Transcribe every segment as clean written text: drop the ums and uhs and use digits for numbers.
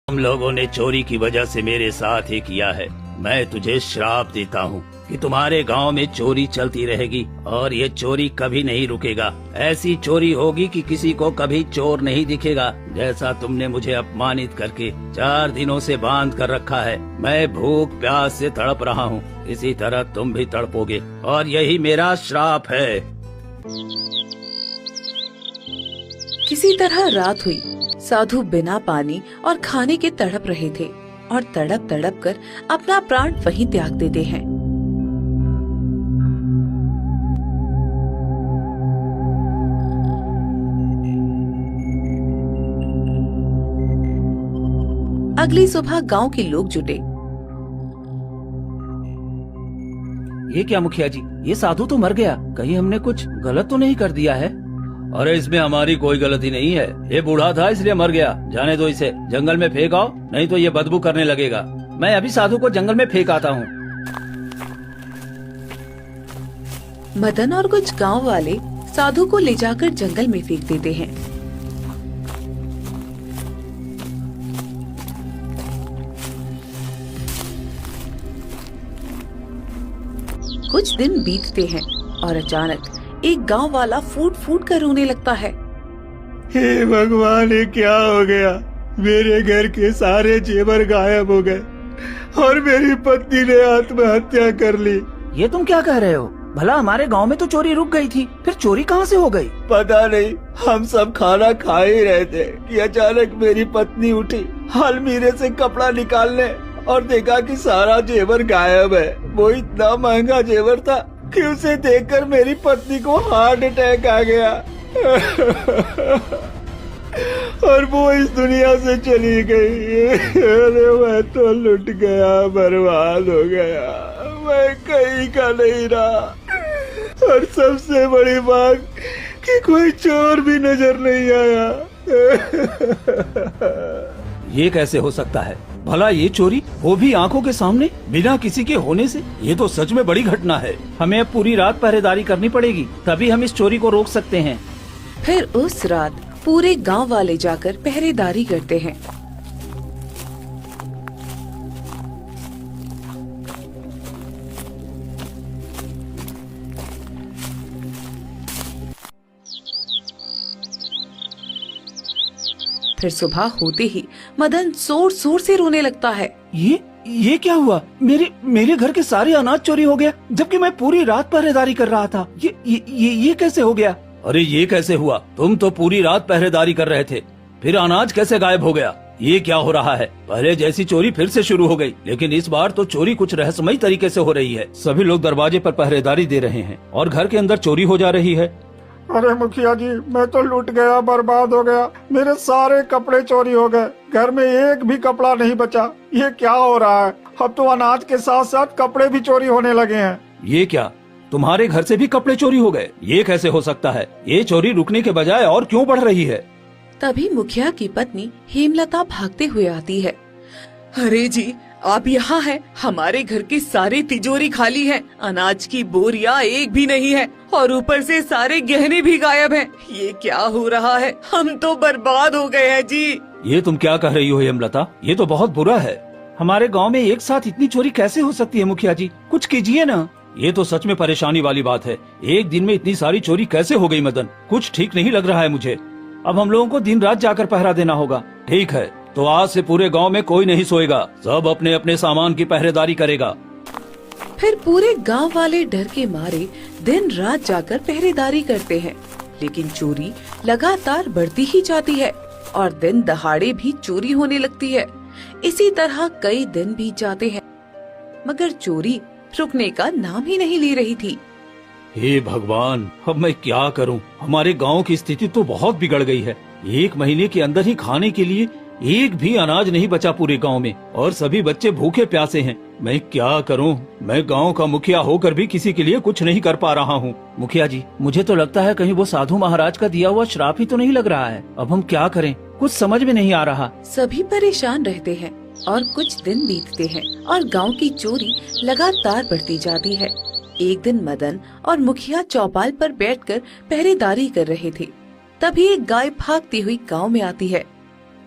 हम लोगों ने चोरी की वजह से मेरे साथ ही किया है। मैं तुझे श्राप देता हूँ कि तुम्हारे गांव में चोरी चलती रहेगी और ये चोरी कभी नहीं रुकेगा। ऐसी चोरी होगी कि किसी को कभी चोर नहीं दिखेगा। जैसा तुमने मुझे अपमानित करके 4 दिनों से बांध कर रखा है, मैं भूख प्यास से तड़प रहा हूँ, इसी तरह तुम भी तड़पोगे और यही मेरा श्राप है। किसी तरह रात हुई। साधु बिना पानी और खाने के तड़प रहे थे और तड़प तड़प कर अपना प्राण वहीं त्याग देते हैं। अगली सुबह गांव के लोग जुटे। ये क्या मुखिया जी, ये साधु तो मर गया, कहीं हमने कुछ गलत तो नहीं कर दिया है? अरे इसमें हमारी कोई गलती नहीं है, ये बूढ़ा था इसलिए मर गया। जाने दो इसे, जंगल में फेंक आओ, नहीं तो ये बदबू करने लगेगा। मैं अभी साधु को जंगल में फेंक आता हूँ। मदन और कुछ गांव वाले साधु को ले जाकर जंगल में फेंक देते हैं। कुछ दिन बीतते हैं और अचानक एक गांव वाला फूट फूट कर रोने लगता है। हे भगवान, ये क्या हो गया? मेरे घर के सारे जेवर गायब हो गए और मेरी पत्नी ने आत्महत्या कर ली। ये तुम क्या कह रहे हो? भला हमारे गांव में तो चोरी रुक गई थी, फिर चोरी कहाँ से हो गई? पता नहीं, हम सब खाना खा ही रहे थे कि अचानक मेरी पत्नी उठी अलमीरे से कपड़ा निकालने और देखा कि सारा जेवर गायब है। वो इतना महंगा जेवर था कि उसे देखकर मेरी पत्नी को हार्ट अटैक आ गया और वो इस दुनिया से चली गई। अरे मैं तो लुट गया, बर्बाद हो गया, मैं कहीं का नहीं रहा। और सबसे बड़ी बात कि कोई चोर भी नजर नहीं आया। ये कैसे हो सकता है? भला ये चोरी, वो भी आंखों के सामने, बिना किसी के होने से? ये तो सच में बड़ी घटना है। हमें अब पूरी रात पहरेदारी करनी पड़ेगी, तभी हम इस चोरी को रोक सकते हैं। फिर उस रात पूरे गांव वाले जाकर पहरेदारी करते हैं। फिर सुबह होते ही मदन जोर जोर से रोने लगता है। ये क्या हुआ? मेरे घर के सारे अनाज चोरी हो गया, जबकि मैं पूरी रात पहरेदारी कर रहा था। ये कैसे हो गया? अरे ये कैसे हुआ? तुम तो पूरी रात पहरेदारी कर रहे थे, फिर अनाज कैसे गायब हो गया? ये क्या हो रहा है? पहले जैसी चोरी फिर से शुरू हो गई, लेकिन इस बार तो चोरी कुछ रहस्यमयी तरीके से हो रही है। सभी लोग दरवाजे पर पहरेदारी दे रहे हैं और घर के अंदर चोरी हो जा रही है। अरे मुखिया जी, मैं तो लूट गया, बर्बाद हो गया। मेरे सारे कपड़े चोरी हो गए, घर में एक भी कपड़ा नहीं बचा। ये क्या हो रहा है? अब तो अनाज के साथ साथ कपड़े भी चोरी होने लगे हैं। ये क्या, तुम्हारे घर से भी कपड़े चोरी हो गए? ये कैसे हो सकता है? ये चोरी रुकने के बजाय और क्यों बढ़ रही है? तभी मुखिया की पत्नी हेमलता भागते हुए आती है। अरे जी, आप यहाँ हैं? हमारे घर की सारी तिजोरी खाली है, अनाज की बोरियां एक भी नहीं है और ऊपर से सारे गहने भी गायब हैं। ये क्या हो रहा है? हम तो बर्बाद हो गए हैं जी। ये तुम क्या कह रही हो हेमलता? ये तो बहुत बुरा है। हमारे गांव में एक साथ इतनी चोरी कैसे हो सकती है? मुखिया जी, कुछ कीजिए ना। ये तो सच में परेशानी वाली बात है। एक दिन में इतनी सारी चोरी कैसे हो गई? मदन, कुछ ठीक नहीं लग रहा है मुझे। अब हम लोगों को दिन रात जाकर पहरा देना होगा। ठीक है, तो आज से पूरे गांव में कोई नहीं सोएगा, सब अपने अपने सामान की पहरेदारी करेगा। फिर पूरे गांव वाले डर के मारे दिन रात जाकर पहरेदारी करते हैं, लेकिन चोरी लगातार बढ़ती ही जाती है और दिन दहाड़े भी चोरी होने लगती है। इसी तरह कई दिन बीत जाते हैं, मगर चोरी रुकने का नाम ही नहीं ले रही थी। हे भगवान, अब मैं क्या करूं? हमारे गांव की स्थिति तो बहुत बिगड़ गई है। 1 महीने के अंदर ही खाने के लिए एक भी अनाज नहीं बचा पूरे गांव में और सभी बच्चे भूखे प्यासे हैं। मैं क्या करूं? मैं गांव का मुखिया होकर भी किसी के लिए कुछ नहीं कर पा रहा हूं। मुखिया जी, मुझे तो लगता है कहीं वो साधु महाराज का दिया हुआ श्राप ही तो नहीं लग रहा है। अब हम क्या करें? कुछ समझ में नहीं आ रहा। सभी परेशान रहते हैं और कुछ दिन बीतते हैं और गांव की चोरी लगातार बढ़ती जाती है। एक दिन मदन और मुखिया चौपाल पर बैठकर पहरेदारी कर रहे थे। तभी एक गाय भागती हुई गांव में आती है।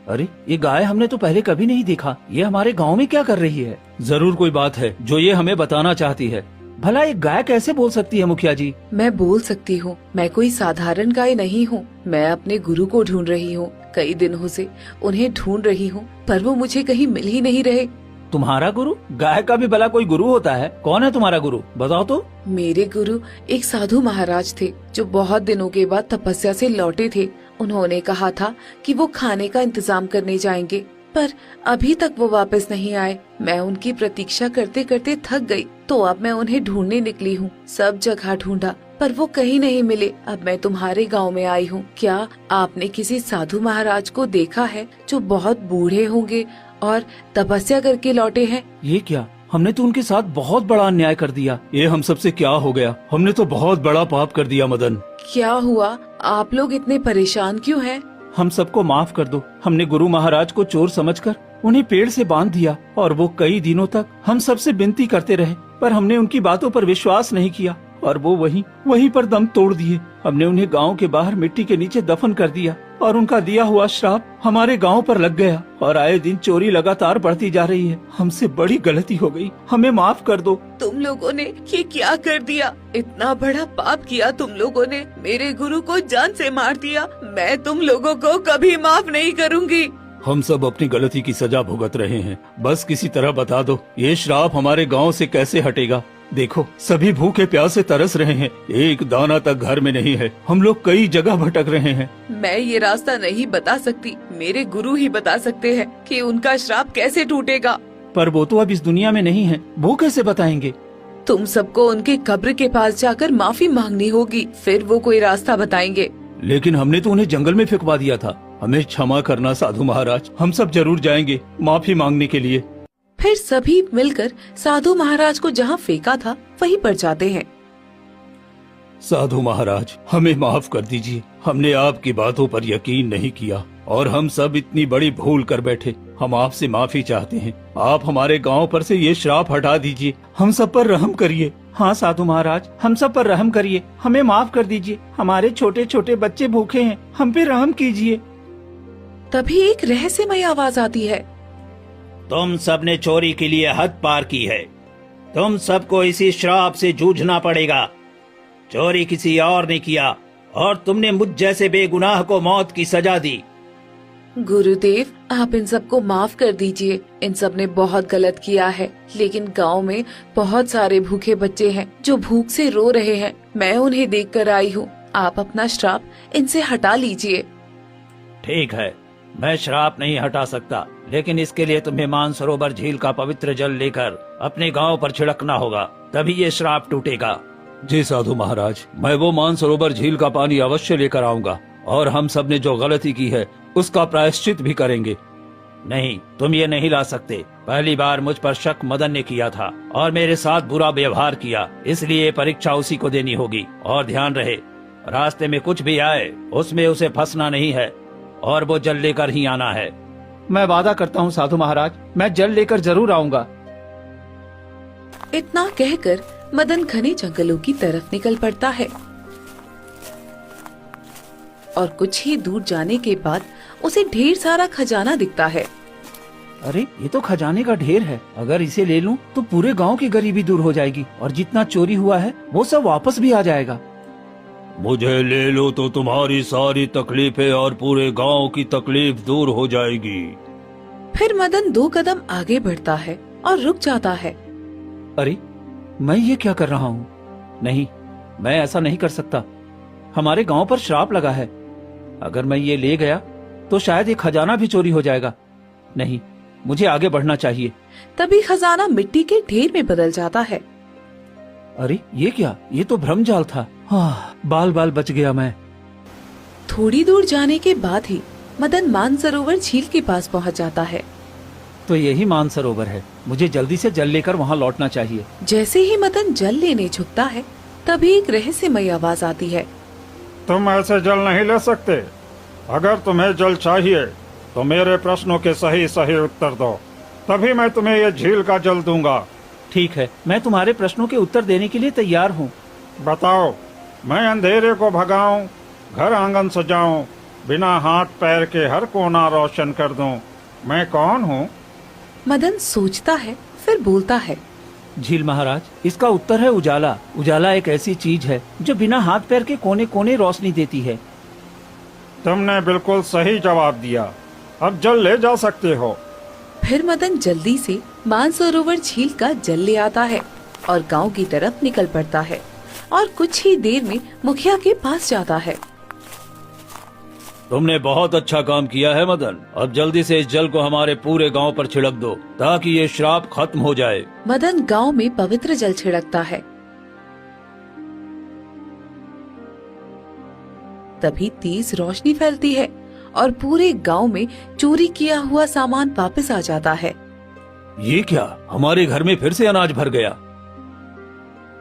अरे ये गाय हमने तो पहले कभी नहीं देखा। ये हमारे गांव में क्या कर रही है? जरूर कोई बात है जो ये हमें बताना चाहती है। भला एक गाय कैसे बोल सकती है मुखिया जी? मैं बोल सकती हूँ। मैं कोई साधारण गाय नहीं हूँ। मैं अपने गुरु को ढूंढ रही हूँ। कई दिनों से उन्हें ढूंढ रही हूँ, पर वो मुझे कहीं मिल ही नहीं रहे। तुम्हारा गुरु? गाय का भी भला कोई गुरु होता है? कौन है तुम्हारा गुरु, बताओ तो। मेरे गुरु एक साधु महाराज थे जो बहुत दिनों के बाद तपस्या से लौटे थे। उन्होंने कहा था कि वो खाने का इंतजाम करने जाएंगे, पर अभी तक वो वापस नहीं आए। मैं उनकी प्रतीक्षा करते करते थक गई, तो अब मैं उन्हें ढूंढने निकली हूँ। सब जगह ढूंढा पर वो कहीं नहीं मिले। अब मैं तुम्हारे गांव में आई हूँ। क्या आपने किसी साधु महाराज को देखा है जो बहुत बूढ़े होंगे और तपस्या करके लौटे हैं? ये क्या? हमने तो उनके साथ बहुत बड़ा अन्याय कर दिया। ये हम सबसे क्या हो गया? हमने तो बहुत बड़ा पाप कर दिया मदन। क्या हुआ? आप लोग इतने परेशान क्यों हैं? हम सबको माफ कर दो। हमने गुरु महाराज को चोर समझकर उन्हें पेड़ से बांध दिया और वो कई दिनों तक हम सबसे विनती करते रहे, पर हमने उनकी बातों पर विश्वास नहीं किया और वो वहीं पर दम तोड़ दिए। हमने उन्हें गांव के बाहर मिट्टी के नीचे दफन कर दिया और उनका दिया हुआ श्राप हमारे गांव पर लग गया और आए दिन चोरी लगातार बढ़ती जा रही है। हमसे बड़ी गलती हो गई, हमें माफ कर दो। तुम लोगों ने ये क्या कर दिया? इतना बड़ा पाप किया तुम लोगों ने। मेरे गुरु को जान से मार दिया। मैं तुम लोगों को कभी माफ नहीं करूंगी। हम सब अपनी गलती की सजा भुगत रहे हैं। बस किसी तरह बता दो, ये श्राप हमारे गांव से कैसे हटेगा? देखो, सभी भूखे प्यासे तरस रहे हैं। एक दाना तक घर में नहीं है। हम लोग कई जगह भटक रहे हैं। मैं ये रास्ता नहीं बता सकती। मेरे गुरु ही बता सकते हैं कि उनका श्राप कैसे टूटेगा। पर वो तो अब इस दुनिया में नहीं है, वो कैसे बताएंगे? तुम सबको उनके कब्र के पास जाकर माफी मांगनी होगी, फिर वो कोई रास्ता बताएंगे। लेकिन हमने तो उन्हें जंगल में फेंकवा दिया था। हमें क्षमा करना साधु महाराज। हम सब जरूर जाएंगे माफी मांगने के लिए। फिर सभी मिलकर साधु महाराज को जहाँ फेंका था वहीं पर जाते हैं। साधु महाराज, हमें माफ कर दीजिए। हमने आपकी बातों पर यकीन नहीं किया और हम सब इतनी बड़ी भूल कर बैठे। हम आपसे माफी चाहते हैं। आप हमारे गांव पर से ये श्राप हटा दीजिए। हम सब पर रहम करिए। हाँ साधु महाराज, हम सब पर रहम करिए। हमें माफ कर दीजिए। हमारे छोटे छोटे बच्चे भूखे हैं, हम पे रहम कीजिए। तभी एक रहस्यमय आवाज आती है। तुम सबने चोरी के लिए हद पार की है। तुम सबको इसी श्राप से जूझना पड़ेगा। चोरी किसी और ने किया और तुमने मुझ जैसे बेगुनाह को मौत की सजा दी। गुरुदेव, आप इन सबको माफ कर दीजिए। इन सब ने बहुत गलत किया है, लेकिन गांव में बहुत सारे भूखे बच्चे हैं जो भूख से रो रहे हैं। मैं उन्हें देखकर आई हूँ। आप अपना श्राप इनसे हटा लीजिए। ठीक है, मैं श्राप नहीं हटा सकता, लेकिन इसके लिए तुम्हें मानसरोवर झील का पवित्र जल लेकर अपने गांव पर छिड़कना होगा, तभी ये श्राप टूटेगा। जी साधु महाराज, मैं वो मानसरोवर झील का पानी अवश्य लेकर आऊंगा और हम सब ने जो गलती की है उसका प्रायश्चित भी करेंगे। नहीं, तुम ये नहीं ला सकते। पहली बार मुझ पर शक मदन ने किया था और मेरे साथ बुरा व्यवहार किया, इसलिए परीक्षा उसी को देनी होगी। और ध्यान रहे, रास्ते में कुछ भी आए उसमें उसे फंसना नहीं है और वो जल लेकर ही आना है। मैं वादा करता हूँ साधु महाराज, मैं जल लेकर जरूर आऊंगा। इतना कहकर मदन घने जंगलों की तरफ निकल पड़ता है और कुछ ही दूर जाने के बाद उसे ढेर सारा खजाना दिखता है। अरे, ये तो खजाने का ढेर है। अगर इसे ले लूं तो पूरे गांव की गरीबी दूर हो जाएगी और जितना चोरी हुआ है वो सब वापस भी आ जाएगा। मुझे ले लो तो तुम्हारी सारी तकलीफें और पूरे गांव की तकलीफ दूर हो जाएगी। फिर मदन 2 कदम आगे बढ़ता है और रुक जाता है। अरे, मैं ये क्या कर रहा हूँ? नहीं, मैं ऐसा नहीं कर सकता। हमारे गांव पर श्राप लगा है। अगर मैं ये ले गया तो शायद ये खजाना भी चोरी हो जाएगा। नहीं, मुझे आगे बढ़ना चाहिए। तभी खजाना मिट्टी के ढेर में बदल जाता है। अरे, ये क्या? ये तो भ्रमजाल था। बाल बाल बच गया मैं। थोड़ी दूर जाने के बाद ही मदन मानसरोवर झील के पास पहुंच जाता है। तो यही मानसरोवर है। मुझे जल्दी से जल लेकर वहाँ लौटना चाहिए। जैसे ही मदन जल लेने झुकता है, तभी एक रहस्यमय आवाज आती है। तुम ऐसे जल नहीं ले सकते। अगर तुम्हें जल चाहिए तो मेरे प्रश्नों के सही सही उत्तर दो, तभी मैं तुम्हें ये झील का जल दूंगा। ठीक है, मैं तुम्हारे प्रश्नों के उत्तर देने के लिए तैयार हूँ। बताओ, मैं अंधेरे को भगाऊं, घर आंगन सजाऊं बिना हाथ पैर के हर कोना रोशन कर दूं। मैं कौन हूँ? मदन सोचता है, फिर बोलता है। झील महाराज, इसका उत्तर है उजाला। उजाला एक ऐसी चीज है जो बिना हाथ पैर के कोने कोने रोशनी देती है। तुमने बिल्कुल सही जवाब दिया। अब जल ले जा सकते हो। फिर मदन जल्दी से मानसरोवर झील का जल ले आता है और गांव की तरफ निकल पड़ता है और कुछ ही देर में मुखिया के पास जाता है। तुमने बहुत अच्छा काम किया है मदन। अब जल्दी से इस जल को हमारे पूरे गांव पर छिड़क दो ताकि ये श्राप खत्म हो जाए। मदन गांव में पवित्र जल छिड़कता है। तभी तेज रोशनी फैलती है और पूरे गांव में चोरी किया हुआ सामान वापस आ जाता है। ये क्या, हमारे घर में फिर से अनाज भर गया।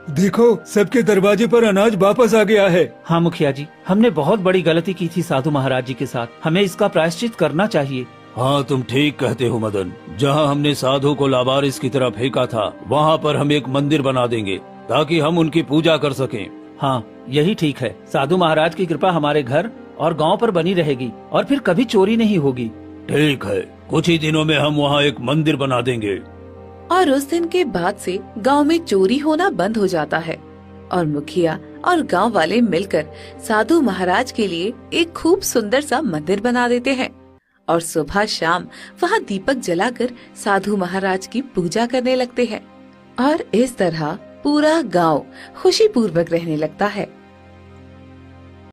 देखो, सबके दरवाजे पर अनाज वापस आ गया है। हाँ मुखिया जी, हमने बहुत बड़ी गलती की थी साधु महाराज जी के साथ। हमें इसका प्रायश्चित करना चाहिए। हाँ, तुम ठीक कहते हो मदन। जहाँ हमने साधु को लावारिस की तरह फेंका था, वहाँ पर हम एक मंदिर बना देंगे ताकि हम उनकी पूजा कर सकें। हाँ, यही ठीक है। साधु महाराज की कृपा हमारे घर और गांव पर बनी रहेगी और फिर कभी चोरी नहीं होगी। ठीक है, कुछ ही दिनों में हम वहाँ एक मंदिर बना देंगे। और उस दिन के बाद से गांव में चोरी होना बंद हो जाता है और मुखिया और गांव वाले मिलकर साधु महाराज के लिए एक खूब सुंदर सा मंदिर बना देते हैं और सुबह शाम वहाँ दीपक जलाकर साधु महाराज की पूजा करने लगते हैं। और इस तरह पूरा गांव खुशी पूर्वक रहने लगता है।